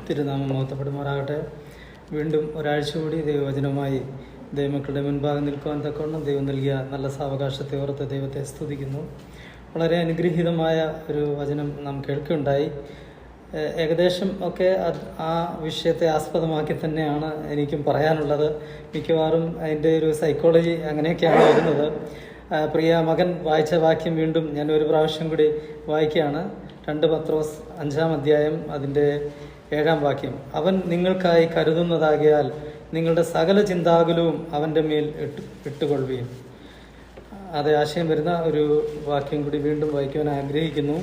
തിരുനാമം മഹത്വപ്പെടുമാറാകട്ടെ. വീണ്ടും ഒരാഴ്ച കൂടി ദൈവവചനവുമായി ദൈവമക്കളുടെ മുൻപാകെ നിൽക്കുവാൻ തക്കവണ്ണം ദൈവം നൽകിയ നല്ല സാവകാശത്തെ ഓർത്ത് ദൈവത്തെ സ്തുതിക്കുന്നു. വളരെ അനുഗ്രഹീതമായ ഒരു വചനം നാം കേൾക്കുകയുണ്ടായി. ഏകദേശം ഒക്കെ ആ വിഷയത്തെ ആസ്പദമാക്കി തന്നെയാണ് എനിക്കും പറയാനുള്ളത്. മിക്കവാറും അതിൻ്റെ ഒരു സൈക്കോളജി അങ്ങനെയൊക്കെയാണ് വരുന്നത്. പ്രിയ മകൻ വായിച്ച വാക്യം വീണ്ടും ഞാൻ ഒരു പ്രാവശ്യം കൂടി വായിക്കുകയാണ്. 2 പത്രോസ് 5-ാം അധ്യായം അതിൻ്റെ 7-ാം വാക്യം. അവൻ നിങ്ങൾക്കായി കരുതുന്നതാകിയാൽ നിങ്ങളുടെ സകല ചിന്താകുലവും അവൻ്റെ മേൽ ഇട്ടുകൊള്ളുകയും. അതേ ആശയം വരുന്ന ഒരു വാക്യം കൂടി വീണ്ടും വായിക്കുവാൻ ആഗ്രഹിക്കുന്നു.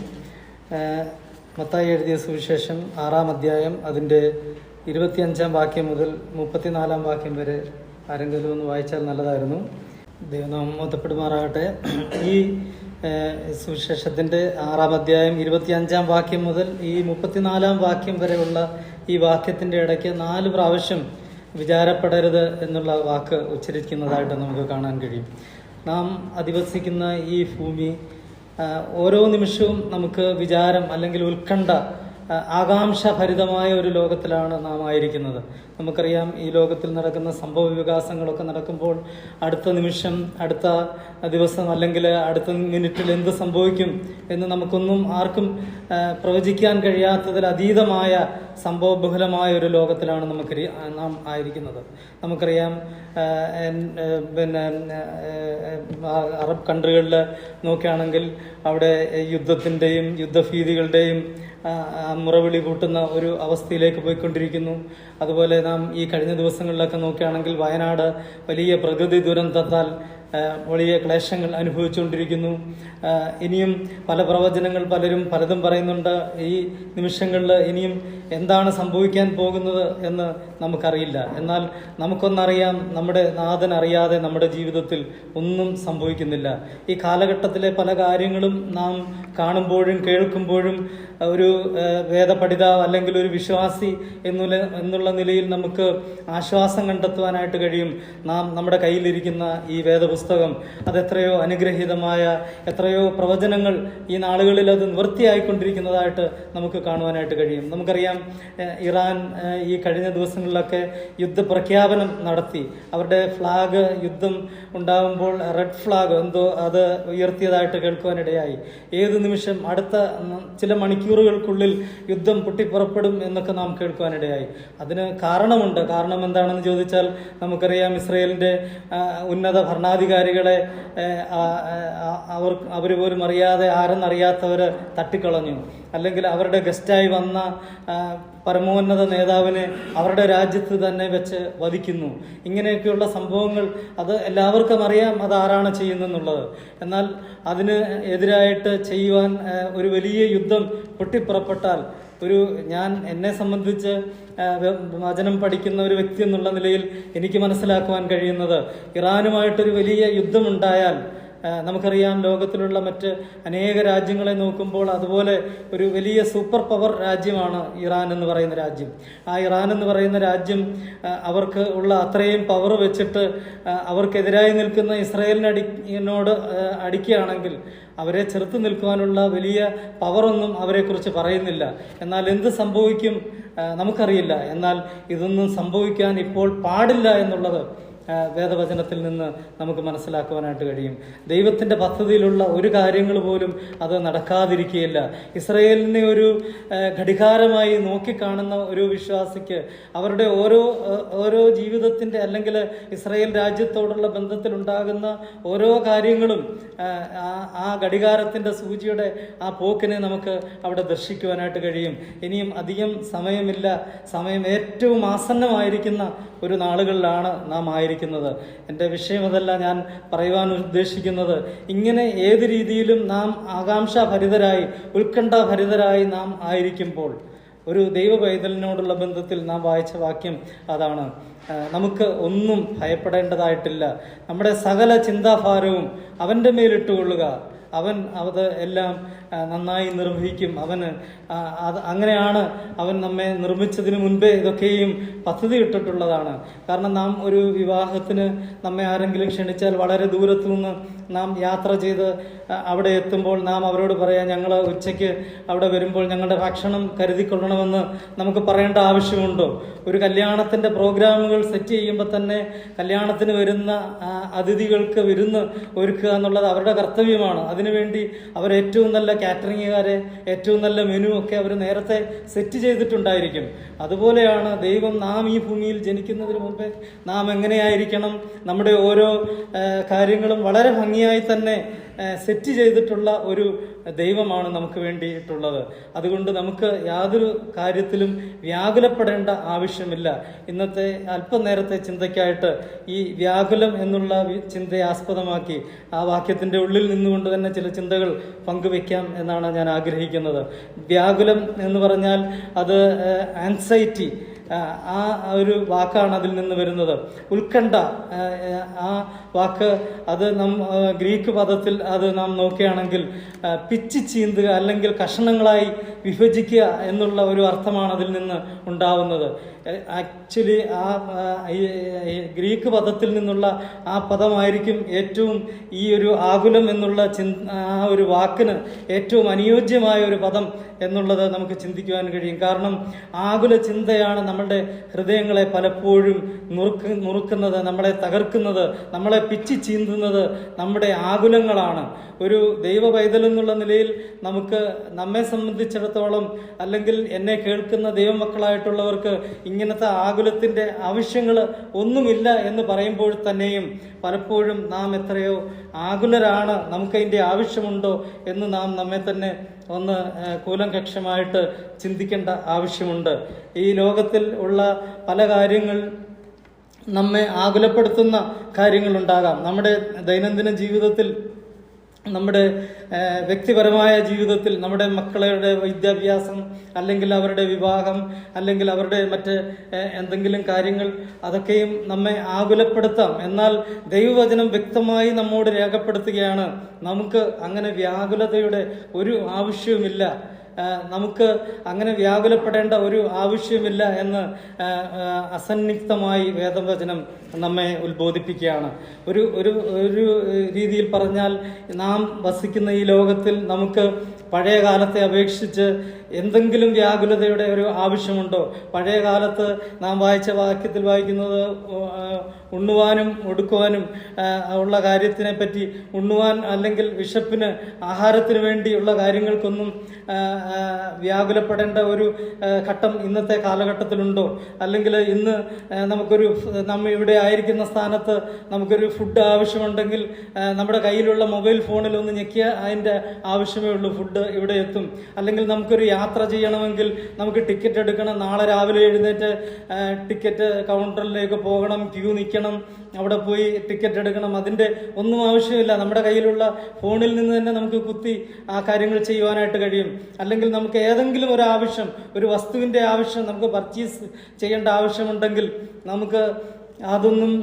മത്തായി എഴുതിയ സുവിശേഷം 6-ാം അധ്യായം അതിൻ്റെ 25-ാം വാക്യം മുതൽ 34-ാം വാക്യം വരെ ആരെങ്കിലും ഒന്ന് വായിച്ചാൽ നല്ലതായിരുന്നു. ദൈവനാമം മഹത്വപ്പെടുമാറാകട്ടെ. ഈ സുവിശേഷത്തിൻ്റെ 6-ാം അധ്യായം 25-ാം വാക്യം മുതൽ ഈ 34-ാം വാക്യം വരെയുള്ള ഈ വാക്യത്തിൻ്റെ ഇടയ്ക്ക് 4 പ്രാവശ്യം വിചാരപ്പെടരുത് എന്നുള്ള വാക്ക് ഉച്ചരിക്കുന്നതായിട്ട് നമുക്ക് കാണാൻ കഴിയും. നാം അധിവസിക്കുന്ന ഈ ഭൂമി ഓരോ നിമിഷവും നമുക്ക് വിചാരം അല്ലെങ്കിൽ ഉത്കണ്ഠ, ആകാംക്ഷഭരിതമായ ഒരു ലോകത്തിലാണ് നാം ആയിരിക്കുന്നത്. നമുക്കറിയാം, ഈ ലോകത്തിൽ നടക്കുന്ന സംഭവ വികാസങ്ങളൊക്കെ നടക്കുമ്പോൾ അടുത്ത നിമിഷം, അടുത്ത ദിവസം അല്ലെങ്കിൽ അടുത്ത മിനിറ്റിൽ എന്ത് സംഭവിക്കും എന്ന് നമുക്കൊന്നും ആർക്കും പ്രവചിക്കാൻ കഴിയാത്തതിൽ അതീതമായ സംഭവബഹുലമായ ഒരു ലോകത്തിലാണ് നാം ആയിരിക്കുന്നത്. നമുക്കറിയാം, അറബ് കൺട്രികളിൽ നോക്കുകയാണെങ്കിൽ അവിടെ യുദ്ധത്തിൻ്റെയും യുദ്ധഭീതികളുടെയും മുറവിളി കൂട്ടുന്ന ഒരു അവസ്ഥയിലേക്ക് പോയിക്കൊണ്ടിരിക്കുന്നു. അതുപോലെ നാം ഈ കഴിഞ്ഞ ദിവസങ്ങളിലൊക്കെ നോക്കുകയാണെങ്കിൽ വയനാട് വലിയ പ്രകൃതി ദുരന്തത്താൽ വലിയ ക്ലേശങ്ങൾ അനുഭവിച്ചുകൊണ്ടിരിക്കുന്നു. ഇനിയും പല പ്രവചനങ്ങൾ പലരും പലതും പറയുന്നുണ്ട്. ഈ നിമിഷങ്ങളിൽ ഇനിയും എന്താണ് സംഭവിക്കാൻ പോകുന്നത് എന്ന് നമുക്കറിയില്ല. എന്നാൽ നമുക്കൊന്നറിയാം, നമ്മുടെ നാഥൻ അറിയാതെ നമ്മുടെ ജീവിതത്തിൽ ഒന്നും സംഭവിക്കുന്നില്ല. ഈ കാലഘട്ടത്തിലെ പല കാര്യങ്ങളും നാം കാണുമ്പോഴും കേൾക്കുമ്പോഴും ഒരു വേദപഠിതാവ് അല്ലെങ്കിൽ ഒരു വിശ്വാസി എന്നുള്ള നിലയിൽ നമുക്ക് ആശ്വാസം കണ്ടെത്തുവാനായിട്ട് കഴിയും. നമ്മുടെ കയ്യിലിരിക്കുന്ന ഈ വേദപുസ്തകം അതെത്രയോ അനുഗ്രഹീതമായ എത്രയോ പ്രവചനങ്ങൾ ഈ നാളുകളിൽ അത് നിവൃത്തിയായിക്കൊണ്ടിരിക്കുന്നതായിട്ട് നമുക്ക് കാണുവാനായിട്ട് കഴിയും. നമുക്കറിയാം, ഇറാൻ ഈ കഴിഞ്ഞ ദിവസങ്ങളിലൊക്കെ യുദ്ധപ്രഖ്യാപനം നടത്തി. അവരുടെ ഫ്ലാഗ് യുദ്ധം ഉണ്ടാകുമ്പോൾ റെഡ് ഫ്ലാഗ് എന്തോ അത് ഉയർത്തിയതായിട്ട് കേൾക്കുവാനിടയായി. ഏത് നിമിഷം അടുത്ത ചില മണിക്കൂറുകൾക്കുള്ളിൽ യുദ്ധം പൊട്ടിപ്പുറപ്പെടും എന്നൊക്കെ നാം കേൾക്കുവാനിടയായി. അതിന് കാരണമുണ്ട്. കാരണം എന്താണെന്ന് ചോദിച്ചാൽ നമുക്കറിയാം, ഇസ്രയേലിൻ്റെ ഉന്നത ഭരണാധികാരികളെ അവർ പോലും അറിയാതെ, ആരെന്നറിയാത്തവർ തട്ടിക്കളഞ്ഞു. അല്ലെങ്കിൽ അവരുടെ ഗസ്റ്റായി വന്ന പരമോന്നത നേതാവിനെ അവരുടെ രാജ്യത്ത് തന്നെ വെച്ച് വധിക്കുന്നു. ഇങ്ങനെയൊക്കെയുള്ള സംഭവങ്ങൾ അത് എല്ലാവർക്കും അറിയാം, അതാരാണ് ചെയ്യുന്നെന്നുള്ളത്. എന്നാൽ അതിന് എതിരായിട്ട് ചെയ്യുവാൻ ഒരു വലിയ യുദ്ധം പൊട്ടിപ്പുറപ്പെട്ടാൽ എന്നെ സംബന്ധിച്ച് വചനം പഠിക്കുന്ന ഒരു വ്യക്തി എന്നുള്ള നിലയിൽ എനിക്ക് മനസ്സിലാക്കുവാൻ കഴിയുന്നത്, ഇറാനുമായിട്ടൊരു വലിയ യുദ്ധമുണ്ടായാൽ നമുക്കറിയാം, ലോകത്തിലുള്ള മറ്റ് അനേക രാജ്യങ്ങളെ നോക്കുമ്പോൾ അതുപോലെ ഒരു വലിയ സൂപ്പർ പവർ രാജ്യമാണ് ഇറാൻ എന്ന് പറയുന്ന രാജ്യം. ആ ഇറാൻ എന്ന് പറയുന്ന രാജ്യം അവർക്ക് ഉള്ള അത്രയും പവർ വെച്ചിട്ട് അവർക്കെതിരായി നിൽക്കുന്ന ഇസ്രായേലിനോട് അടിക്കുകയാണെങ്കിൽ അവരെ ചെറുത്ത് നിൽക്കുവാനുള്ള വലിയ പവറൊന്നും അവരെക്കുറിച്ച് പറയുന്നില്ല. എന്നാൽ എന്ത് സംഭവിക്കും നമുക്കറിയില്ല. എന്നാൽ ഇതൊന്നും സംഭവിക്കാൻ ഇപ്പോൾ പാടില്ല എന്നുള്ളത് വേദവചനത്തിൽ നിന്ന് നമുക്ക് മനസ്സിലാക്കുവാനായിട്ട് കഴിയും. ദൈവത്തിൻ്റെ പദ്ധതിയിലുള്ള ഒരു കാര്യങ്ങൾ പോലും അത് നടക്കാതിരിക്കുകയില്ല. ഇസ്രായേലിനെ ഒരു ഘടികാരമായി നോക്കിക്കാണുന്ന ഒരു വിശ്വാസിക്ക് അവരുടെ ഓരോ ജീവിതത്തിൻ്റെ അല്ലെങ്കിൽ ഇസ്രായേൽ രാജ്യത്തോടുള്ള ബന്ധത്തിലുണ്ടാകുന്ന ഓരോ കാര്യങ്ങളും ആ ഘടികാരത്തിൻ്റെ സൂചിയുടെ ആ പോക്കിനെ നമുക്ക് അവിടെ ദർശിക്കുവാനായിട്ട് കഴിയും. ഇനിയും അധികം സമയമില്ല. സമയം ഏറ്റവും ആസന്നമായിരിക്കുന്ന ഒരു നാളുകളിലാണ് നാം ആയിരിക്കുന്നത്. എൻ്റെ വിഷയം അതല്ല ഞാൻ പറയുവാൻ ഉദ്ദേശിക്കുന്നത്. ഇങ്ങനെ ഏത് രീതിയിലും നാം ആകാംക്ഷാഭരിതരായി, ഉത്കണ്ഠാഭരിതരായി നാം ആയിരിക്കുമ്പോൾ ഒരു ദൈവ പൈതലിനോടുള്ള ബന്ധത്തിൽ നാം വായിച്ച വാക്യം അതാണ്. നമുക്ക് ഒന്നും ഭയപ്പെടേണ്ടതായിട്ടില്ല. നമ്മുടെ സകല ചിന്താഭാരവും അവൻ്റെ മേലിട്ടുകൊള്ളുക. അവൻ അത് എല്ലാം നന്നായി നിർവഹിക്കും. അവന് അങ്ങനെയാണ് അവൻ നമ്മെ നിർമ്മിച്ചതിന് മുൻപേ ഇതൊക്കെയും പദ്ധതി ഇട്ടിട്ടുള്ളതാണ്. കാരണം നാം ഒരു വിവാഹത്തിന് നമ്മെ ആരെങ്കിലും ക്ഷണിച്ചാൽ വളരെ ദൂരത്തു നിന്ന് നാം യാത്ര ചെയ്ത് അവിടെ എത്തുമ്പോൾ നാം അവരോട് പറയാം, ഞങ്ങൾ ഉച്ചയ്ക്ക് അവിടെ വരുമ്പോൾ ഞങ്ങളുടെ ഭക്ഷണം കരുതിക്കൊള്ളണമെന്ന് നമുക്ക് പറയേണ്ട ആവശ്യമുണ്ടോ? ഒരു കല്യാണത്തിൻ്റെ പ്രോഗ്രാമുകൾ സെറ്റ് ചെയ്യുമ്പോൾ തന്നെ കല്യാണത്തിന് വരുന്ന അതിഥികൾക്ക് വിരുന്ന് ഒരുക്കുക എന്നുള്ളത് അവരുടെ കർത്തവ്യമാണ്. അതിനുവേണ്ടി അവർ ഏറ്റവും നല്ല കാറ്ററിംഗുകാരെ, ഏറ്റവും നല്ല മെനു ഒക്കെ അവർ നേരത്തെ സെറ്റ് ചെയ്തിട്ടുണ്ടായിരിക്കും. അതുപോലെയാണ് ദൈവം നാം ഈ ഭൂമിയിൽ ജനിക്കുന്നതിന് മുമ്പേ നാം എങ്ങനെയായിരിക്കണം, നമ്മുടെ ഓരോ കാര്യങ്ങളും വളരെ ഭംഗിയായി തന്നെ സെറ്റ് ചെയ്തിട്ടുള്ള ഒരു ദൈവമാണ് നമുക്ക് വേണ്ടിയിട്ടുള്ളത്. അതുകൊണ്ട് നമുക്ക് യാതൊരു കാര്യത്തിലും വ്യാകുലപ്പെടേണ്ട ആവശ്യമില്ല. ഇന്നത്തെ അല്പനേരത്തെ ചിന്തയ്ക്കായിട്ട് ഈ വ്യാകുലം എന്നുള്ള ചിന്തയെ ആസ്പദമാക്കി ആ വാക്യത്തിൻ്റെ ഉള്ളിൽ നിന്നുകൊണ്ട് തന്നെ ചില ചിന്തകൾ പങ്കുവെക്കാം എന്നാണ് ഞാൻ ആഗ്രഹിക്കുന്നത്. വ്യാകുലം എന്ന് പറഞ്ഞാൽ അത് ആൻസൈറ്റി, ആ ഒരു വാക്കാണ് അതിൽ നിന്ന് വരുന്നത്. ഉത്കണ്ഠ, ആ വാക്ക് അത് ഗ്രീക്ക് പദത്തിൽ അത് നാം നോക്കുകയാണെങ്കിൽ പിച്ചി ചീന്തുക അല്ലെങ്കിൽ കഷണങ്ങളായി വിഭജിക്കുക എന്നുള്ള ഒരു അർത്ഥമാണ് അതിൽ നിന്ന് ഉണ്ടാവുന്നത്. ആക്ച്വലി ആ ഗ്രീക്ക് പദത്തിൽ നിന്നുള്ള ആ പദമായിരിക്കും ഏറ്റവും ഈ ഒരു ആകുലം എന്നുള്ള ആ ഒരു വാക്കിന് ഏറ്റവും അനുയോജ്യമായ ഒരു പദം എന്നുള്ളത് നമുക്ക് ചിന്തിക്കുവാൻ കഴിയും. കാരണം ആകുല ചിന്തയാണ് നമ്മളുടെ ഹൃദയങ്ങളെ പലപ്പോഴും നുറുക്കുന്നത്, നമ്മളെ തകർക്കുന്നത്, നമ്മളെ പിച്ചി ചീന്തുന്നത് നമ്മുടെ ആകുലങ്ങളാണ്. ഒരു ദൈവ പൈതൽ എന്നുള്ള നിലയിൽ നമുക്ക് നമ്മെ സംബന്ധിച്ചിടത്തോളം അല്ലെങ്കിൽ എന്നെ കേൾക്കുന്ന ദൈവമക്കളായിട്ടുള്ളവർക്ക് ഇങ്ങനത്തെ ആകുലത്തിൻ്റെ ആവശ്യങ്ങൾ ഒന്നുമില്ല എന്ന് പറയുമ്പോൾ തന്നെയും പലപ്പോഴും നാം എത്രയോ ആകുലരാണ്, നമുക്കതിൻ്റെ ആവശ്യമുണ്ടോ എന്ന് നാം നമ്മെ തന്നെ ഒന്ന് കൂലങ്കക്ഷമായിട്ട് ചിന്തിക്കേണ്ട ആവശ്യമുണ്ട്. ഈ ലോകത്തിൽ ഉള്ള പല കാര്യങ്ങൾ നമ്മെ ആകുലപ്പെടുത്തുന്ന കാര്യങ്ങളുണ്ടാകാം. നമ്മുടെ ദൈനംദിന ജീവിതത്തിൽ, നമ്മുടെ വ്യക്തിപരമായ ജീവിതത്തിൽ, നമ്മുടെ മക്കളുടെ വിദ്യാഭ്യാസം അല്ലെങ്കിൽ അവരുടെ വിവാഹം അല്ലെങ്കിൽ അവരുടെ മറ്റ് എന്തെങ്കിലും കാര്യങ്ങൾ, അതൊക്കെയും നമ്മെ ആകുലപ്പെടുത്താം. എന്നാൽ ദൈവവചനം വ്യക്തമായി നമ്മോട് രേഖപ്പെടുത്തുകയാണ്, നമുക്ക് അങ്ങനെ വ്യാകുലതയുടെ ഒരു ആവശ്യവുമില്ല, നമുക്ക് അങ്ങനെ വ്യാകുലപ്പെടേണ്ട ഒരു ആവശ്യമില്ല എന്ന് അസന്നിഗ്ധമായി വേദവചനം നമ്മെ ഉത്ബോധിപ്പിക്കുകയാണ്. ഒരു രീതിയിൽ പറഞ്ഞാൽ നാം വസിക്കുന്ന ഈ ലോകത്തിൽ നമുക്ക് പഴയ കാലത്തെ അപേക്ഷിച്ച് എന്തെങ്കിലും വ്യാകുലതയുടെ ഒരു ആവശ്യമുണ്ടോ? പഴയ കാലത്ത് നാം വായിച്ച വാക്യത്തിൽ വായിക്കുന്നത് ഉണ്ണുവാനും ഒടുക്കുവാനും ഉള്ള കാര്യത്തിനെ പറ്റി, ഉണ്ണുവാൻ അല്ലെങ്കിൽ വിശപ്പിന് ആഹാരത്തിന് വേണ്ടിയുള്ള കാര്യങ്ങൾക്കൊന്നും വ്യാകുലപ്പെടേണ്ട ഒരു ഘട്ടം ഇന്നത്തെ കാലഘട്ടത്തിലുണ്ടോ? അല്ലെങ്കിൽ ഇന്ന് നമ്മ ഇവിടെ ആയിരിക്കുന്ന സ്ഥാനത്ത് നമുക്കൊരു ഫുഡ് ആവശ്യമുണ്ടെങ്കിൽ നമ്മുടെ കയ്യിലുള്ള മൊബൈൽ ഫോണിൽ ഒന്ന് ഞെക്കിയ അതിൻ്റെ ആവശ്യമേ ഉള്ളൂ, ഫുഡ് ഇവിടെ എത്തും. അല്ലെങ്കിൽ നമുക്കൊരു യാത്ര ചെയ്യണമെങ്കിൽ നമുക്ക് ടിക്കറ്റ് എടുക്കണം, നാളെ രാവിലെ എഴുന്നേറ്റ് ടിക്കറ്റ് കൗണ്ടറിലേക്ക് പോകണം, ക്യൂ നിൽക്കണം, അവിടെ പോയി ടിക്കറ്റ് എടുക്കണം. അതിൻ്റെ ഒന്നും ആവശ്യമില്ല, നമ്മുടെ കയ്യിലുള്ള ഫോണിൽ നിന്ന് തന്നെ നമുക്ക് കുത്തി ആ കാര്യങ്ങൾ ചെയ്യുവാനായിട്ട് കഴിയും. അല്ലെങ്കിൽ നമുക്ക് ഏതെങ്കിലും ഒരു ആവശ്യം, ഒരു വസ്തുവിൻ്റെ ആവശ്യം, നമുക്ക് പർച്ചേസ് ചെയ്യേണ്ട ആവശ്യമുണ്ടെങ്കിൽ നമുക്ക് അതൊന്നും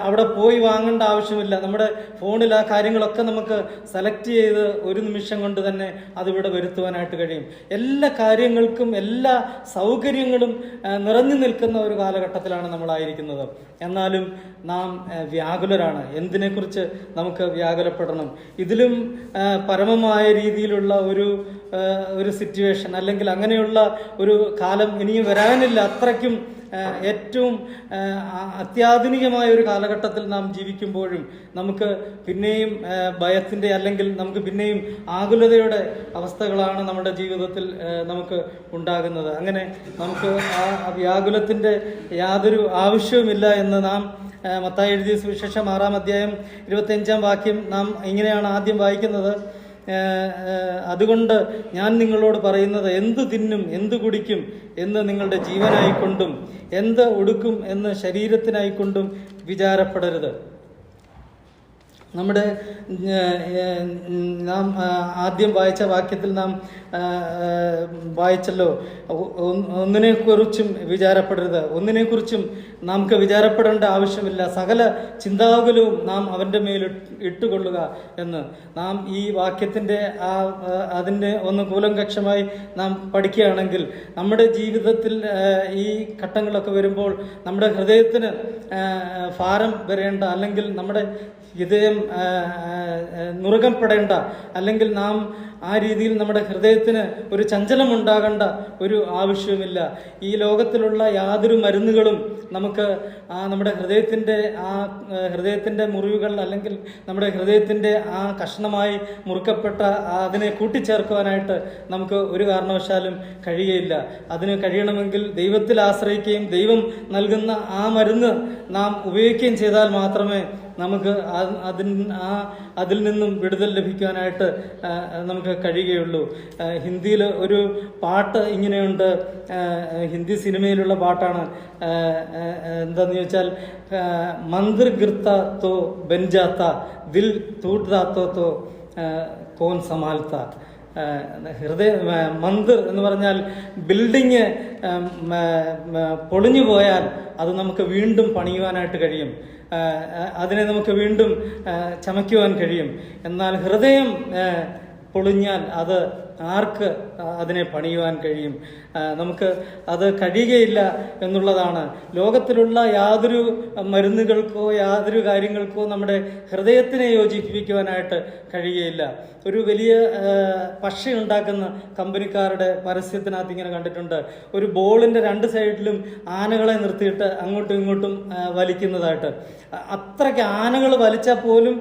അവിടെ പോയി വാങ്ങേണ്ട ആവശ്യമില്ല. നമ്മുടെ ഫോണിൽ ആ കാര്യങ്ങളൊക്കെ നമുക്ക് സെലക്ട് ചെയ്ത് ഒരു നിമിഷം കൊണ്ട് തന്നെ അതിവിടെ വരുത്തുവാനായിട്ട് കഴിയും. എല്ലാ കാര്യങ്ങൾക്കും എല്ലാ സൗകര്യങ്ങളും നിറഞ്ഞു നിൽക്കുന്ന ഒരു കാലഘട്ടത്തിലാണ് നമ്മളായിരിക്കുന്നത്. എന്നാലും നാം വ്യാകുലരാണ്. എന്തിനെക്കുറിച്ച് നമുക്ക് വ്യാകുലപ്പെടണം? ഇതിലും പരമമായ രീതിയിലുള്ള ഒരു സിറ്റുവേഷൻ അല്ലെങ്കിൽ അങ്ങനെയുള്ള ഒരു കാലം ഇനിയും വരാനില്ല. അത്രയ്ക്കും ഏറ്റവും അത്യാധുനികമായ ഒരു കാലഘട്ടത്തിൽ നാം ജീവിക്കുമ്പോഴും നമുക്ക് പിന്നെയും ഭയത്തിൻ്റെ അല്ലെങ്കിൽ നമുക്ക് പിന്നെയും ആകുലതയുടെ അവസ്ഥകളാണ് നമ്മുടെ ജീവിതത്തിൽ നമുക്ക് ഉണ്ടാകുന്നത്. അങ്ങനെ നമുക്ക് ആ വ്യാകുലത്തിൻ്റെ യാതൊരു ആവശ്യവുമില്ല എന്ന് നാം മത്തായി എഴുതിയ സുവിശേഷം 6-ാം അധ്യായം 25-ാം വാക്യം നാം ഇങ്ങനെയാണ് ആദ്യം വായിക്കുന്നത്. അതുകൊണ്ട് ഞാൻ നിങ്ങളോട് പറയുന്നത്, എന്ത് തിന്നും എന്ത് കുടിക്കും എന്ന് നിങ്ങളുടെ ജീവനായിക്കൊണ്ടും എന്ത് ഉടുക്കും എന്ന് ശരീരത്തിനായിക്കൊണ്ടും വിചാരപ്പെടരുത്. നമ്മുടെ നാം ആദ്യം വായിച്ച വാക്യത്തിൽ നാം വായിച്ചല്ലോ, ഒന്നിനെക്കുറിച്ചും വിചാരപ്പെടരുത്, ഒന്നിനെക്കുറിച്ചും നമുക്ക് വിചാരപ്പെടേണ്ട ആവശ്യമില്ല, സകല ചിന്താകുലവും നാം അവൻ്റെ മേൽ ഇട്ടുകൊള്ളുക എന്ന്. നാം ഈ വാക്യത്തിൻ്റെ അതിൻ്റെ ഒന്ന് കൂലങ്കക്ഷമായി നാം പഠിക്കുകയാണെങ്കിൽ നമ്മുടെ ജീവിതത്തിൽ ഈ ഘട്ടങ്ങളൊക്കെ വരുമ്പോൾ നമ്മുടെ ഹൃദയത്തിന് ഭാരം വരേണ്ട, അല്ലെങ്കിൽ നമ്മുടെ ഹൃദയം നുറുകപ്പെടേണ്ട, അല്ലെങ്കിൽ നാം ആ രീതിയിൽ നമ്മുടെ ഹൃദയത്തിന് ഒരു ചഞ്ചലമുണ്ടാകേണ്ട ഒരു ആവശ്യവുമില്ല. ഈ ലോകത്തിലുള്ള യാതൊരു മരുന്നുകളും നമുക്ക് നമ്മുടെ ഹൃദയത്തിൻ്റെ മുറിവുകൾ, അല്ലെങ്കിൽ നമ്മുടെ ഹൃദയത്തിൻ്റെ ആ കഷ്ണമായി മുറുക്കപ്പെട്ട അതിനെ കൂട്ടിച്ചേർക്കുവാനായിട്ട് നമുക്ക് ഒരു കാരണവശാലും കഴിയുകയില്ല. അതിന് കഴിയണമെങ്കിൽ ദൈവത്തിൽ ആശ്രയിക്കുകയും ദൈവം നൽകുന്ന ആ മരുന്ന് നാം ഉപയോഗിക്കുകയും ചെയ്താൽ മാത്രമേ നമുക്ക് അതിൽ നിന്നും വിടുതൽ ലഭിക്കാനായിട്ട് നമുക്ക് കഴിയുകയുള്ളൂ. ഹിന്ദിയിൽ ഒരു പാട്ട് ഇങ്ങനെയുണ്ട്, ഹിന്ദി സിനിമയിലുള്ള പാട്ടാണ്. എന്താന്ന് ചോദിച്ചാൽ, മന്ദിർ ഗിർത്ത തോ ബൻ ജാത്ത, ദിൽ ടൂട്ട് ജാത്തോ തോ കോൻ സമാൽത്ത. മന്ദിർ എന്ന് പറഞ്ഞാൽ ബിൽഡിങ് പൊളിഞ്ഞു പോയാൽ അത് നമുക്ക് വീണ്ടും പണിയുവാനായിട്ട് കഴിയും, അതിനെ നമുക്ക് വീണ്ടും ചമയ്ക്കുവാൻ കഴിയും. എന്നാൽ ഹൃദയം പൊളിഞ്ഞാൽ അത് ആർക്ക് അതിനെ പണിയുവാൻ കഴിയും? നമുക്ക് അത് കഴിയുകയില്ല എന്നുള്ളതാണ്. ലോകത്തിലുള്ള യാതൊരു മരുന്നുകൾക്കോ യാതൊരു കാര്യങ്ങൾക്കോ നമ്മുടെ ഹൃദയത്തിനെ യോജിപ്പിക്കുവാനായിട്ട് കഴിയുകയില്ല. ഒരു വലിയ പശ ഉണ്ടാക്കുന്ന കമ്പനിക്കാരുടെ പരസ്യത്തിനകത്ത് ഇങ്ങനെ കണ്ടിട്ടുണ്ട്, ഒരു ബോളിൻ്റെ രണ്ട് സൈഡിലും ആനകളെ നിർത്തിയിട്ട് അങ്ങോട്ടും ഇങ്ങോട്ടും വലിക്കുന്നതായിട്ട്. അത്രയ്ക്ക് ആനകൾ വലിച്ചാൽ പോലും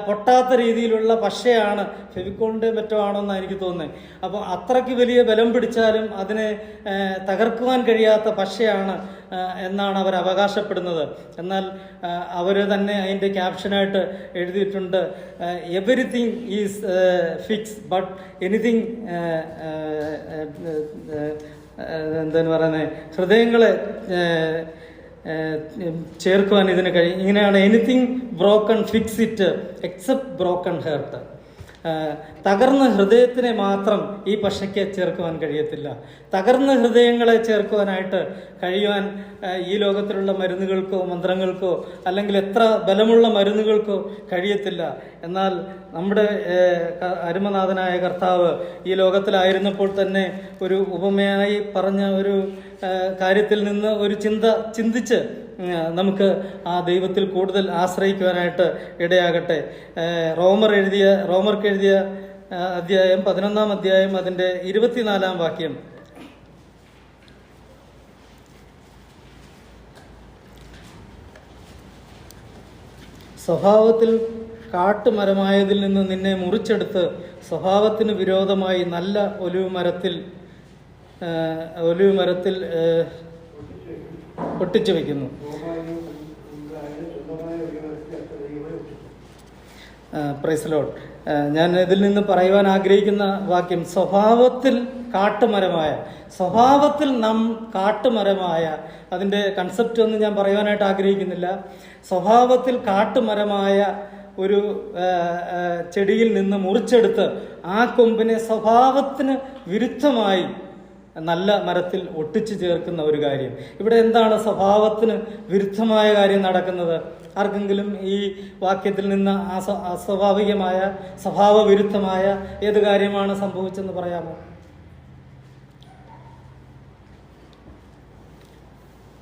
പൊട്ടാത്ത രീതിയിലുള്ള പശയാണ്, ഫെവിക്കോളിൻ്റെ മറ്റോ ആണോന്നാണ് എനിക്ക് തോന്നുന്നത്. അപ്പോൾ അത്രയ്ക്ക് വലിയ ബലം പിടിച്ചാലും അതിനെ തകർക്കുവാൻ കഴിയാത്ത പശയാണ് എന്നാണ് അവർ അവകാശപ്പെടുന്നത്. എന്നാൽ അവർ തന്നെ അതിൻ്റെ ക്യാപ്ഷനായിട്ട് എഴുതിയിട്ടുണ്ട്, everything is fix but anything, എന്താണ് പറയുന്നത്, ഹൃദയങ്ങളെ ചേർക്കുവാൻ ഇതിന് കഴിയും. ഇങ്ങനെയാണ്, anything broken fix it except broken heart. തകർന്ന ഹൃദയത്തിനെ മാത്രം ഈ പശയ്ക്ക് ചേർക്കുവാൻ കഴിയത്തില്ല. തകർന്ന ഹൃദയങ്ങളെ ചേർക്കുവാനായിട്ട് കഴിയുവാൻ ഈ ലോകത്തിലുള്ള മരുന്നുകൾക്കോ മന്ത്രങ്ങൾക്കോ അല്ലെങ്കിൽ എത്ര ബലമുള്ള മരുന്നുകൾക്കോ കഴിയത്തില്ല. എന്നാൽ നമ്മുടെ അരുമനാഥനായ കർത്താവ് ഈ ലോകത്തിലായിരുന്നപ്പോൾ തന്നെ ഒരു ഉപമയായി പറഞ്ഞ ഒരു കാര്യത്തിൽ നിന്ന് ഒരു ചിന്തിച്ച് നമുക്ക് ആ ദൈവത്തിൽ കൂടുതൽ ആശ്രയിക്കുവാനായിട്ട് ഇടയാകട്ടെ. റോമർക്ക് എഴുതിയ അധ്യായം 11-ാം അധ്യായം അതിൻ്റെ 24-ാം വാക്യം. സ്വഭാവത്തിൽ കാട്ടുമരമായതിൽ നിന്ന് നിന്നെ മുറിച്ചെടുത്ത് സ്വഭാവത്തിന് വിരോധമായി നല്ല ഒലിവ് മരത്തിൽ ഒട്ടിച്ചു വയ്ക്കുന്നു. Praise Lord. ഞാൻ ഇതിൽ നിന്ന് പറയുവാൻ ആഗ്രഹിക്കുന്ന വാക്യം, സ്വഭാവത്തിൽ നാം കാട്ടുമരമായ, അതിൻ്റെ കൺസെപ്റ്റ് ഒന്നും ഞാൻ പറയുവാനായിട്ട് ആഗ്രഹിക്കുന്നില്ല. സ്വഭാവത്തിൽ കാട്ടുമരമായ ഒരു ചെടിയിൽ നിന്ന് മുറിച്ചെടുത്ത് ആ കൊമ്പിനെ സ്വഭാവത്തിന് വിരുദ്ധമായി നല്ല മരത്തിൽ ഒട്ടിച്ചു ചേർക്കുന്ന ഒരു കാര്യം. ഇവിടെ എന്താണ് സ്വഭാവത്തിന് വിരുദ്ധമായ കാര്യം നടക്കുന്നത്? ആർക്കെങ്കിലും ഈ വാക്യത്തിൽ നിന്ന് അസ്വാഭാവികമായ സ്വഭാവവിരുദ്ധമായ ഏത് കാര്യമാണ് സംഭവിച്ചെന്ന് പറയാമോ?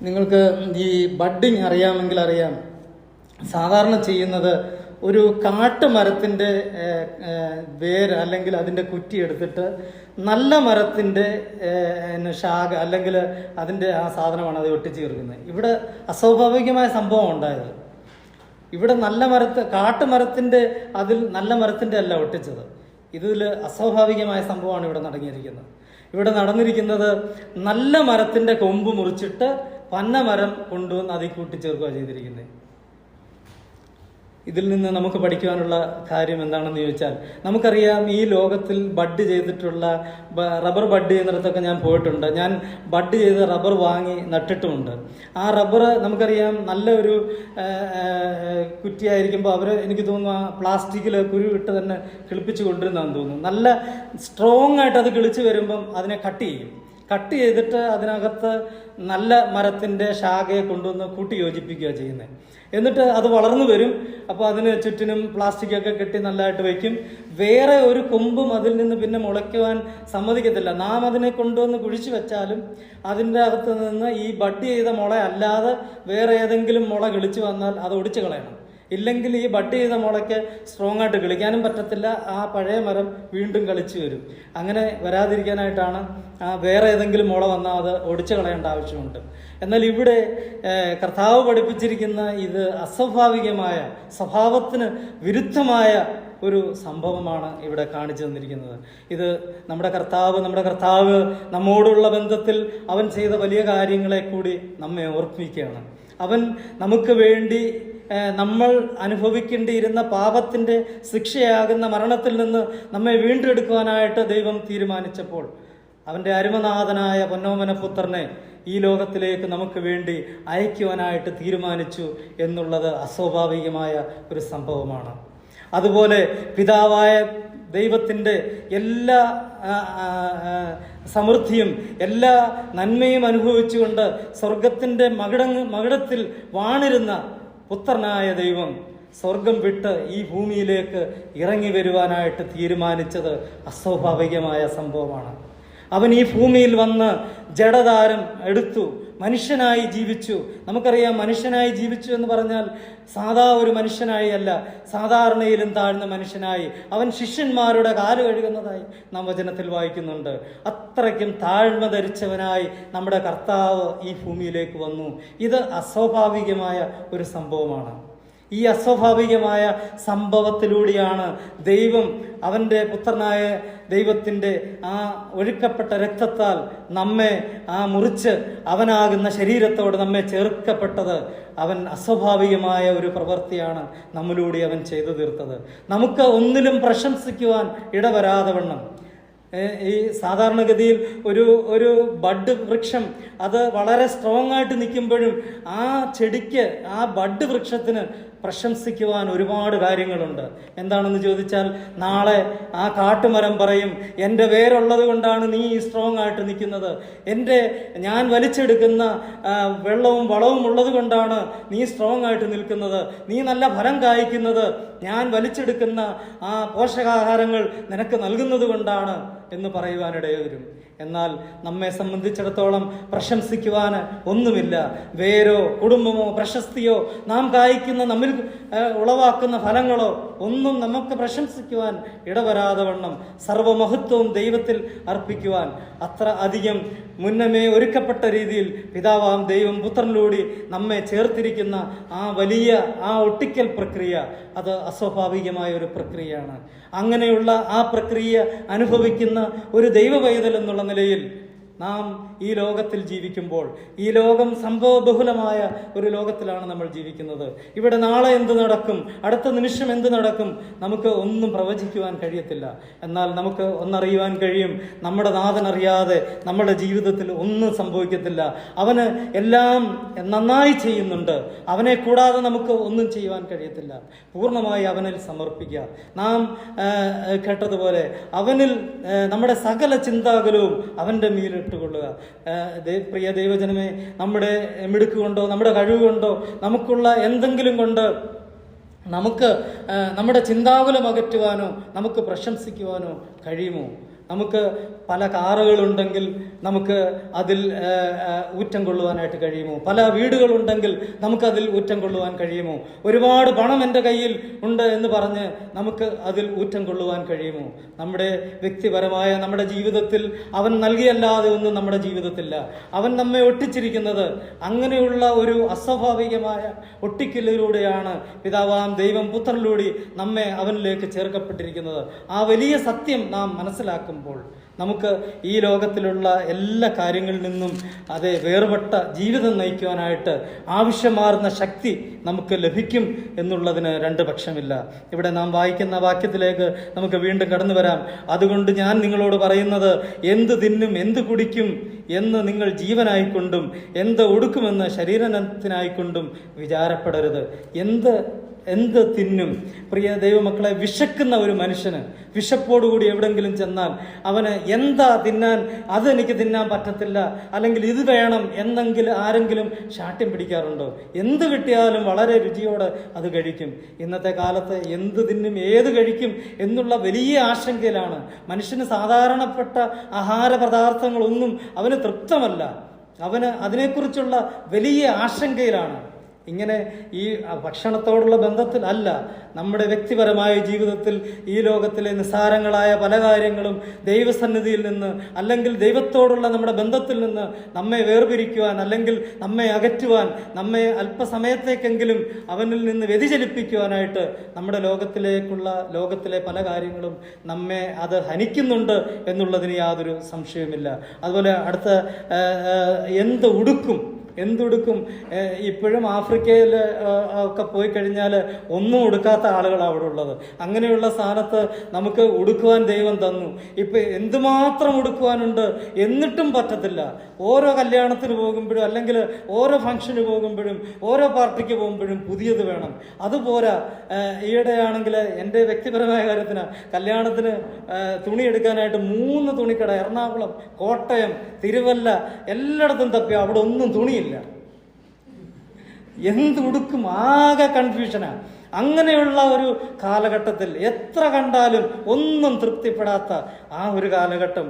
നിങ്ങൾക്ക് ഈ ബഡ്ഡിങ് അറിയാമെങ്കിൽ അറിയാം. സാധാരണ ചെയ്യുന്നത്, ഒരു കാട്ടുമരത്തിൻ്റെ വേര് അല്ലെങ്കിൽ അതിൻ്റെ കുറ്റി എടുത്തിട്ട് നല്ല മരത്തിൻ്റെ ശാഖ അല്ലെങ്കിൽ അതിൻ്റെ ആ സാധനമാണ് അത് ഒട്ടിച്ചു ചേർക്കുന്നത്. ഇവിടെ അസ്വാഭാവികമായ സംഭവം ഉണ്ടായത്. ഇവിടെ കാട്ടുമരത്തിൻ്റെ അതിൽ നല്ല മരത്തിൻ്റെ അല്ല ഒട്ടിച്ചത്. ഇതിൽ അസ്വാഭാവികമായ സംഭവമാണ് ഇവിടെ നടന്നിരിക്കുന്നത്. ഇവിടെ നടന്നിരിക്കുന്നത് നല്ല മരത്തിൻ്റെ കൊമ്പ് മുറിച്ചിട്ട് പന്നമരം കൊണ്ടുവന്ന് അതിൽ കൂട്ടിച്ചേർക്കുക ചെയ്തിരിക്കുന്നത്. ഇതിൽ നിന്ന് നമുക്ക് പഠിക്കുവാനുള്ള കാര്യം എന്താണെന്ന് ചോദിച്ചാൽ, നമുക്കറിയാം ഈ ലോകത്തിൽ ബഡ് ചെയ്തിട്ടുള്ള റബ്ബർ ബഡ് ചെയ്യുന്നിടത്തൊക്കെ ഞാൻ പോയിട്ടുണ്ട്. ഞാൻ ബഡ് ചെയ്ത് റബ്ബർ വാങ്ങി നട്ടിട്ടുമുണ്ട്. ആ റബ്ബർ നമുക്കറിയാം നല്ല ഒരു കുറ്റിയായിരിക്കുമ്പോൾ അവർ എനിക്ക് തോന്നുന്നു ആ പ്ലാസ്റ്റിക്കിൽ കുരു ഇട്ട് തന്നെ കിളിപ്പിച്ച് കൊണ്ടിരുന്നാന്ന് തോന്നുന്നു. നല്ല സ്ട്രോങ് ആയിട്ട് അത് കിളിച്ച് വരുമ്പം അതിനെ കട്ട് ചെയ്തിട്ട് അതിനകത്ത് നല്ല മരത്തിൻ്റെ ശാഖയെ കൊണ്ടുവന്ന് കൂട്ടി യോജിപ്പിക്കുക ചെയ്യുന്നത്. എന്നിട്ട് അത് വളർന്നു വരും. അപ്പോൾ അതിന് ചുറ്റിനും പ്ലാസ്റ്റിക്കൊക്കെ കെട്ടി നല്ലതായിട്ട് വയ്ക്കും. വേറെ ഒരു കൊമ്പും അതിൽ നിന്ന് പിന്നെ മുളയ്ക്കുവാൻ സമ്മതിക്കത്തില്ല. നാം അതിനെ കൊണ്ടുവന്ന് കുഴിച്ചു വെച്ചാലും അതിൻ്റെ അകത്ത് നിന്ന് ഈ ബഡ് ചെയ്ത മുള അല്ലാതെ വേറെ ഏതെങ്കിലും മുള കിളിച്ചു വന്നാൽ അത് ഒടിച്ചു കളയണം. ഇല്ലെങ്കിൽ ഈ ബഡ് ചെയ്ത മുളയ്ക്ക് സ്ട്രോങ് ആയിട്ട് കിളിക്കാനും പറ്റത്തില്ല. ആ പഴയ മരം വീണ്ടും കളിച്ചു വരും. അങ്ങനെ വരാതിരിക്കാനായിട്ടാണ് വേറെ ഏതെങ്കിലും മുള വന്നാൽ അത് ഒടിച്ചു കളയേണ്ട ആവശ്യമുണ്ട്. എന്നാൽ ഇവിടെ കർത്താവ് പഠിപ്പിച്ചിരിക്കുന്ന ഇത് അസ്വാഭാവികമായ, സ്വഭാവത്തിന് വിരുദ്ധമായ ഒരു സംഭവമാണ് ഇവിടെ കാണിച്ചു തന്നിരിക്കുന്നത്. ഇത് നമ്മുടെ കർത്താവ് നമ്മോടുള്ള ബന്ധത്തിൽ അവൻ ചെയ്ത വലിയ കാര്യങ്ങളെ കൂടി നമ്മെ ഓർമ്മിക്കുകയാണ്. അവൻ നമുക്ക് വേണ്ടി നമ്മൾ അനുഭവിക്കേണ്ടിയിരുന്ന പാപത്തിൻ്റെ ശിക്ഷയാകുന്ന മരണത്തിൽ നിന്ന് നമ്മെ വീണ്ടെടുക്കുവാനായിട്ട് ദൈവം തീരുമാനിച്ചപ്പോൾ അവൻ്റെ അരുമനാഥനായ പൊന്നോമന പുത്രനെ ഈ ലോകത്തിലേക്ക് നമുക്ക് വേണ്ടി അയക്കുവാനായിട്ട് തീരുമാനിച്ചു എന്നുള്ളത് അസ്വാഭാവികമായ ഒരു സംഭവമാണ്. അതുപോലെ പിതാവായ ദൈവത്തിൻ്റെ എല്ലാ സമൃദ്ധിയും എല്ലാ നന്മയും അനുഭവിച്ചുകൊണ്ട് സ്വർഗത്തിൻ്റെ മകുടത്തിൽ വാണിരുന്ന പുത്രനായ ദൈവം സ്വർഗം വിട്ട് ഈ ഭൂമിയിലേക്ക് ഇറങ്ങി വരുവാനായിട്ട് തീരുമാനിച്ചത് അസ്വാഭാവികമായ സംഭവമാണ്. അവൻ ഈ ഭൂമിയിൽ വന്ന് ജഡധാരം എടുത്തു, മനുഷ്യനായി ജീവിച്ചു. നമുക്കറിയാം, മനുഷ്യനായി ജീവിച്ചു എന്ന് പറഞ്ഞാൽ സാധാ ഒരു മനുഷ്യനായി അല്ല, സാധാരണയിലും താഴ്ന്ന മനുഷ്യനായി. അവൻ ശിഷ്യന്മാരുടെ കാല് കഴുകുന്നതായി നാം വചനത്തിൽ വായിക്കുന്നുണ്ട്. അത്രയ്ക്കും താഴ്മ ധരിച്ചവനായി നമ്മുടെ കർത്താവ് ഈ ഭൂമിയിലേക്ക് വന്നു. ഇത് അസ്വാഭാവികമായ ഒരു സംഭവമാണ്. ഈ അസ്വാഭാവികമായ സംഭവത്തിലൂടെയാണ് ദൈവം അവൻ്റെ പുത്രനായ ദൈവത്തിൻ്റെ ആ ഒഴുക്കപ്പെട്ട രക്തത്താൽ നമ്മെ മുറിച്ച് അവനാകുന്ന ശരീരത്തോട് നമ്മെ ചേർക്കപ്പെട്ടത്. അവൻ അസ്വാഭാവികമായ ഒരു പ്രവൃത്തിയാണ് നമ്മിലൂടെ അവൻ ചെയ്തു തീർത്തത്. നമുക്ക് ഒന്നിലും പ്രശംസിക്കുവാൻ ഇടവരാതെ വണ്ണം, ഈ സാധാരണഗതിയിൽ ഒരു ബഡ് വൃക്ഷം അത് വളരെ സ്ട്രോങ് ആയിട്ട് നിൽക്കുമ്പോഴും ആ ചെടിക്ക്, ആ ബഡ് വൃക്ഷത്തിന് പ്രശംസിക്കുവാൻ ഒരുപാട് കാര്യങ്ങളുണ്ട്. എന്താണെന്ന് ചോദിച്ചാൽ, നാളെ ആ കാട്ടുമരം പറയും, എൻ്റെ വേരുള്ളത് കൊണ്ടാണ് നീ സ്ട്രോങ് ആയിട്ട് നിൽക്കുന്നത്, ഞാൻ വലിച്ചെടുക്കുന്ന വെള്ളവും വളവും ഉള്ളത് കൊണ്ടാണ് നീ സ്ട്രോങ് ആയിട്ട് നിൽക്കുന്നത്, നീ നല്ല ഫലം കായ്ക്കുന്നത് ഞാൻ വലിച്ചെടുക്കുന്ന ആ പോഷകാഹാരങ്ങൾ നിനക്ക് നൽകുന്നത് കൊണ്ടാണ് എന്ന് പറയുവാനിടയിൽ വരും. എന്നാൽ നമ്മെ സംബന്ധിച്ചിടത്തോളം പ്രശംസിക്കുവാൻ ഒന്നുമില്ല. വേരോ കുടുംബമോ പ്രശസ്തിയോ നാം കായ്ക്കുന്ന നമ്മിൽ ഉളവാക്കുന്ന ഫലങ്ങളോ ഒന്നും നമുക്ക് പ്രശംസിക്കുവാൻ ഇടവരാതെ വണ്ണം സർവമഹത്വവും ദൈവത്തിൽ അർപ്പിക്കുവാൻ അത്ര അധികം മുന്നമേ ഒരുക്കപ്പെട്ട രീതിയിൽ പിതാവാം ദൈവം പുത്രനിലൂടെ നമ്മെ ചേർത്തിരിക്കുന്ന ആ വലിയ ഒട്ടിക്കൽ പ്രക്രിയ അത് അസ്വാഭാവികമായ ഒരു പ്രക്രിയയാണ്. അങ്ങനെയുള്ള ആ പ്രക്രിയ അനുഭവിക്കുന്ന ഒരു ദൈവപൈതൽ എന്നുള്ള നിലയിൽ നാം ഈ ലോകത്തിൽ ജീവിക്കുമ്പോൾ, ഈ ലോകം സംഭവബഹുലമായ ഒരു ലോകത്തിലാണ് നമ്മൾ ജീവിക്കുന്നത്. ഇവിടെ നാളെ എന്ത് നടക്കും, അടുത്ത നിമിഷം എന്ത് നടക്കും, നമുക്ക് ഒന്നും പ്രവചിക്കുവാൻ കഴിയത്തില്ല. എന്നാൽ നമുക്ക് ഒന്നറിയുവാൻ കഴിയും, നമ്മുടെ നാഥൻ അറിയാതെ നമ്മുടെ ജീവിതത്തിൽ ഒന്നും സംഭവിക്കത്തില്ല. അവന് എല്ലാം നന്നായി ചെയ്യുന്നുണ്ട്. അവനെ കൂടാതെ നമുക്ക് ഒന്നും ചെയ്യുവാൻ കഴിയത്തില്ല. പൂർണ്ണമായി അവനിൽ സമർപ്പിക്കുക. നാം കേട്ടതുപോലെ അവനിൽ നമ്മുടെ സകല ചിന്താകുലവും അവൻ്റെ മേലിട്ടുകൊള്ളുക. പ്രിയ ദൈവജനമേ, നമ്മുടെ മിടുക്ക് കൊണ്ടോ നമ്മുടെ കഴിവ് കൊണ്ടോ നമുക്കുള്ള എന്തെങ്കിലും കൊണ്ട് നമുക്ക് നമ്മുടെ ചിന്താകുലം അകറ്റുവാനോ നമുക്ക് പ്രശംസിക്കുവാനോ കഴിയുമോ? നമുക്ക് പല കാറുകളുണ്ടെങ്കിൽ നമുക്ക് അതിൽ ഊറ്റം കൊള്ളുവാനായിട്ട് കഴിയുമോ? പല വീടുകളുണ്ടെങ്കിൽ നമുക്കതിൽ ഊറ്റം കൊള്ളുവാൻ കഴിയുമോ? ഒരുപാട് പണം എൻ്റെ കയ്യിൽ ഉണ്ട് എന്ന് പറഞ്ഞ് നമുക്ക് അതിൽ ഊറ്റം കൊള്ളുവാൻ കഴിയുമോ? നമ്മുടെ വ്യക്തിപരമായ നമ്മുടെ ജീവിതത്തിൽ അവൻ നൽകിയല്ലാതെ ഒന്നും നമ്മുടെ ജീവിതത്തില്ല. അവൻ നമ്മെ ഒട്ടിച്ചിരിക്കുന്നത് അങ്ങനെയുള്ള ഒരു അസ്വാഭാവികമായ ഒട്ടിക്കലിലൂടെയാണ്. പിതാവാം ദൈവം പുത്രനിലൂടെ നമ്മെ അവനിലേക്ക് ചേർക്കപ്പെട്ടിരിക്കുന്നത്. ആ വലിയ സത്യം നാം മനസ്സിലാക്കുമ്പോൾ നമുക്ക് ഈ ലോകത്തിലുള്ള എല്ലാ കാര്യങ്ങളിൽ നിന്നും വേർപെട്ട ജീവിതം നയിക്കുവാനായിട്ട് ആവശ്യമാർന്ന ശക്തി നമുക്ക് ലഭിക്കും എന്നുള്ളതിന് രണ്ട് പക്ഷമില്ല. ഇവിടെ നാം വായിക്കുന്ന വാക്യത്തിലേക്ക് നമുക്ക് വീണ്ടും കടന്നു വരാം. അതുകൊണ്ട് ഞാൻ നിങ്ങളോട് പറയുന്നത്, എന്ത് തിന്നും എന്ത് കുടിക്കും എന്ന് നിങ്ങൾ ജീവനായിക്കൊണ്ടും എന്ത് ഉടുക്കുമെന്ന് ശരീരത്തിനായിക്കൊണ്ടും വിചാരപ്പെടരുത്. എന്ത് തിന്നും? പ്രിയ ദൈവമക്കളെ, വിശക്കുന്ന ഒരു മനുഷ്യന് വിശപ്പോടുകൂടി എവിടെങ്കിലും ചെന്നാൽ അവന് എന്താ തിന്നാൻ, അതെനിക്ക് തിന്നാൻ പറ്റത്തില്ല, അല്ലെങ്കിൽ ഇത് വേണം എന്നെങ്കിലും ആരെങ്കിലും ശാഠ്യം പിടിക്കാറുണ്ടോ? എന്ത് കിട്ടിയാലും വളരെ രുചിയോടെ അത് കഴിക്കും. ഇന്നത്തെ കാലത്ത് എന്ത് തിന്നും ഏത് കഴിക്കും എന്നുള്ള വലിയ ആശങ്കയിലാണ് മനുഷ്യന്. സാധാരണപ്പെട്ട ആഹാര പദാർത്ഥങ്ങളൊന്നും അവന് തൃപ്തമല്ല. അവന് അതിനെക്കുറിച്ചുള്ള വലിയ ആശങ്കയിലാണ്. ഇങ്ങനെ ഈ ഭക്ഷണത്തോടുള്ള ബന്ധത്തിൽ അല്ല, നമ്മുടെ വ്യക്തിപരമായ ജീവിതത്തിൽ ഈ ലോകത്തിലെ നിസ്സാരങ്ങളായ പല കാര്യങ്ങളും ദൈവസന്നിധിയിൽ നിന്ന്, അല്ലെങ്കിൽ ദൈവത്തോടുള്ള നമ്മുടെ ബന്ധത്തിൽ നിന്ന് നമ്മെ വേർപിരിക്കുവാൻ, അല്ലെങ്കിൽ നമ്മെ അകറ്റുവാൻ, നമ്മെ അല്പസമയത്തേക്കെങ്കിലും അവനിൽ നിന്ന് വ്യതിചലിപ്പിക്കുവാനായിട്ട് നമ്മുടെ ലോകത്തിലെ പല കാര്യങ്ങളും നമ്മെ അത് ഹനിക്കുന്നുണ്ട് എന്നുള്ളതിന് യാതൊരു സംശയവുമില്ല. അതുപോലെ അടുത്ത എന്തുടുക്കും? ഇപ്പോഴും ആഫ്രിക്കയിൽ ഒക്കെ പോയി കഴിഞ്ഞാൽ ഒന്നും ഉടുക്കാത്ത ആളുകളാണ് അവിടെ ഉള്ളത്. അങ്ങനെയുള്ള സ്ഥാനത്ത് നമുക്ക് ഉടുക്കുവാൻ ദൈവം തന്നു. ഇപ്പം എന്തുമാത്രം ഉടുക്കുവാനുണ്ട്, എന്നിട്ടും പറ്റത്തില്ല. ഓരോ കല്യാണത്തിന് പോകുമ്പോഴും, അല്ലെങ്കിൽ ഓരോ ഫംഗ്ഷന് പോകുമ്പോഴും, ഓരോ പാർട്ടിക്ക് പോകുമ്പോഴും പുതിയത് വേണം. അതുപോരാ. ഈയിടെയാണെങ്കിൽ എൻ്റെ വ്യക്തിപരമായ കാര്യത്തിന് കല്യാണത്തിന് തുണി എടുക്കാനായിട്ട് 3 തുണിക്കട, എറണാകുളം, കോട്ടയം, തിരുവല്ല, എല്ലായിടത്തും തപ്പി അവിടെ ഒന്നും തുണിയില്ല. എന്തുടുക്കും? ആകെ കൺഫ്യൂഷനാണ്. അങ്ങനെയുള്ള ഒരു കാലഘട്ടത്തിൽ എത്ര കണ്ടാലും ഒന്നും തൃപ്തിപ്പെടാത്ത ആ ഒരു കാലഘട്ടം,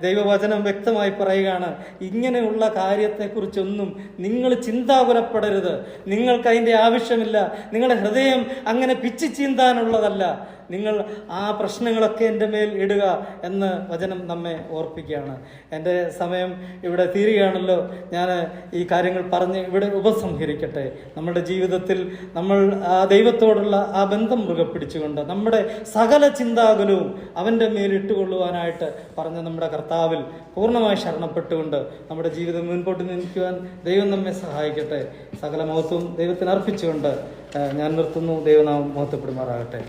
ദൈവവചനം വ്യക്തമായി പറയുകയാണ്, ഇങ്ങനെയുള്ള കാര്യത്തെക്കുറിച്ചൊന്നും നിങ്ങൾ ചിന്താകുലപ്പെടരുത്. നിങ്ങൾക്ക് അതിൻ്റെ ആവശ്യമില്ല. നിങ്ങളുടെ ഹൃദയം അങ്ങനെ പിച്ചി ചീന്താനുള്ളതല്ല. നിങ്ങൾ ആ പ്രശ്നങ്ങളൊക്കെ എൻ്റെ മേൽ ഇടുക എന്ന് വചനം നമ്മെ ഓർപ്പിക്കുകയാണ്. എൻ്റെ സമയം ഇവിടെ തീരുകയാണല്ലോ. ഞാൻ ഈ കാര്യങ്ങൾ പറഞ്ഞ് ഇവിടെ ഉപസംഹരിക്കട്ടെ. നമ്മുടെ ജീവിതത്തിൽ നമ്മൾ ദൈവത്തോടുള്ള ആ ബന്ധം മുറുകെ പിടിച്ചുകൊണ്ട് നമ്മുടെ സകല ചിന്താകുലവും അവൻ്റെ മേൽ ഇട്ടുകൊള്ളുവാനായിട്ട് പറഞ്ഞ നമ്മുടെ കർത്താവിൽ പൂർണ്ണമായി ശരണപ്പെട്ടുകൊണ്ട് നമ്മുടെ ജീവിതം മുൻപോട്ട് നയിക്കുവാൻ ദൈവം നമ്മെ സഹായിക്കട്ടെ. സകല മഹത്വവും ദൈവത്തിന് അർപ്പിച്ചുകൊണ്ട് ഞാൻ നിർത്തുന്നു. ദൈവനാമം മഹത്വപ്പെടുമാറാകട്ടെ.